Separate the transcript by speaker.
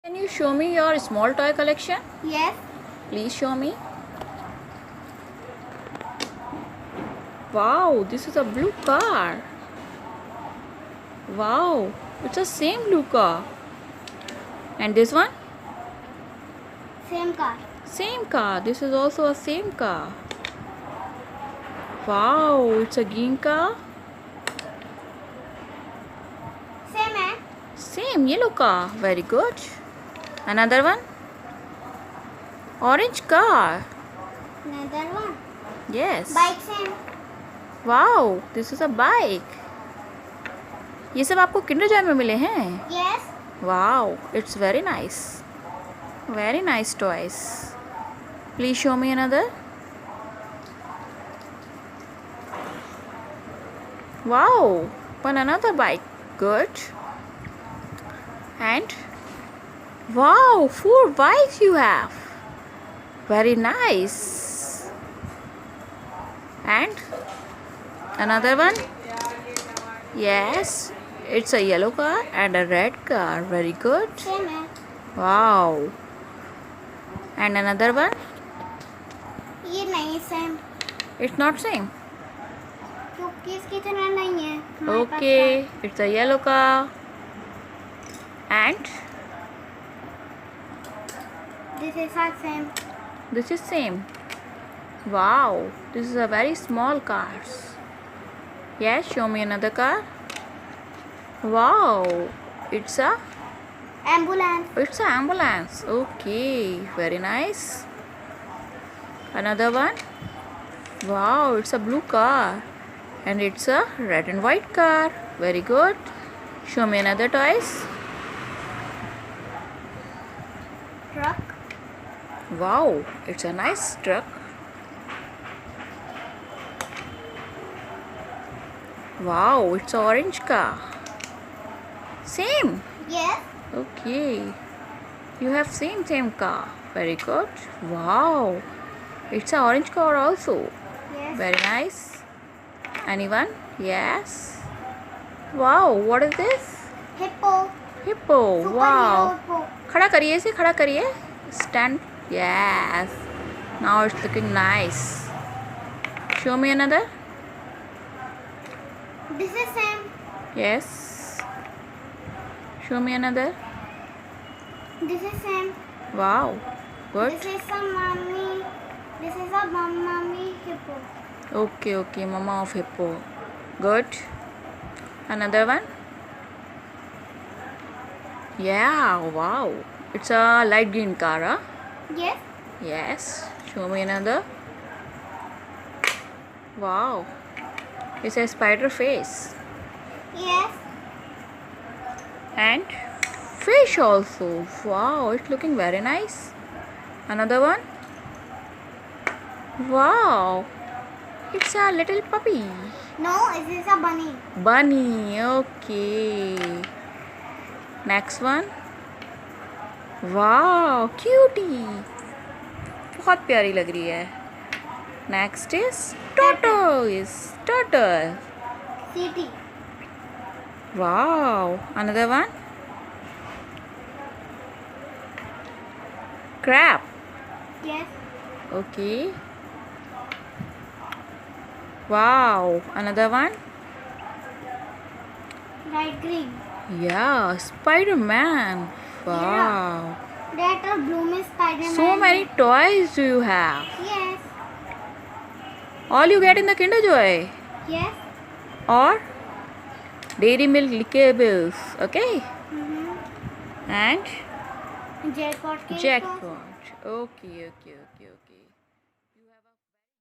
Speaker 1: Can you show me your small toy collection?
Speaker 2: Yes.
Speaker 1: Please show me. Wow, this is a blue car. Wow, it's the same blue car. And this one?
Speaker 2: Same car.
Speaker 1: Same car. This is also a same car. Wow, it's a green car.
Speaker 2: Same है.
Speaker 1: Same yellow car. Very good. Another one? Orange car.
Speaker 2: Another one.
Speaker 1: Yes.
Speaker 2: Bike same.
Speaker 1: Wow, this is a bike. ये सब आपको Kinder Joy में मिले हैं?
Speaker 2: Yes.
Speaker 1: Wow, it's very nice. Very nice toys. Please show me another. Wow, another bike. Good. And wow, 4 bikes you have. Very nice. And another one. Yes, it's a yellow car and a red car. Very good.
Speaker 2: Same है.
Speaker 1: Wow. And another one.
Speaker 2: ये नहीं same.
Speaker 1: It's not same.
Speaker 2: क्योंकि इसकी तरह नहीं है. हमारे पास
Speaker 1: Okay, it's a yellow car. And
Speaker 2: This is our same.
Speaker 1: this is same. Wow, this is a very small car. Yes, show me another car. Wow, it's a ambulance. Okay, very nice. Another one. Wow, it's a blue car. And it's a red and white car. Very good. Show me another toys.
Speaker 2: Truck.
Speaker 1: Wow, it's a nice truck. Wow, it's an orange car. Same.
Speaker 2: Yes.
Speaker 1: Okay. You have same car. Very good. Wow. It's an orange car also.
Speaker 2: Yes.
Speaker 1: Very nice. Anyone? Yes. Wow, what is this?
Speaker 2: Hippo.
Speaker 1: Hippo.
Speaker 2: Superhero
Speaker 1: Wow.
Speaker 2: hippo.
Speaker 1: खड़ा करिए इसे खड़ा करिए. Stand. Yes. Now it's looking nice. Show me another.
Speaker 2: This is same.
Speaker 1: Yes. Show me another.
Speaker 2: This is same.
Speaker 1: Wow. Good.
Speaker 2: This is a mommy. This is a mommy hippo.
Speaker 1: Okay. Mama of hippo. Good. Another one. Yeah. Wow. It's a light green car. Huh?
Speaker 2: Yes.
Speaker 1: Yes. Show me another. Wow. It's a spider face.
Speaker 2: Yes.
Speaker 1: And fish also. Wow. It's looking very nice. Another one. Wow. It's a little puppy.
Speaker 2: No, this is a bunny.
Speaker 1: Bunny. Okay. Next one. Wow. Cutie. बहुत प्यारी लग रही है. Next is tortoise. Turtle.
Speaker 2: City.
Speaker 1: Wow. Another one. Crab.
Speaker 2: Yes.
Speaker 1: Okay. Wow. Another one.
Speaker 2: Light green.
Speaker 1: Yeah. Spider-Man. Wow.
Speaker 2: That a bloom is Spider-Man.
Speaker 1: So many toys do you have?
Speaker 2: Yes.
Speaker 1: All you get in the Kinder Joy?
Speaker 2: Yes.
Speaker 1: Or Dairy Milk lickables. Okay.
Speaker 2: Mm-hmm.
Speaker 1: And
Speaker 2: Jackpot.
Speaker 1: jackpot. Okay.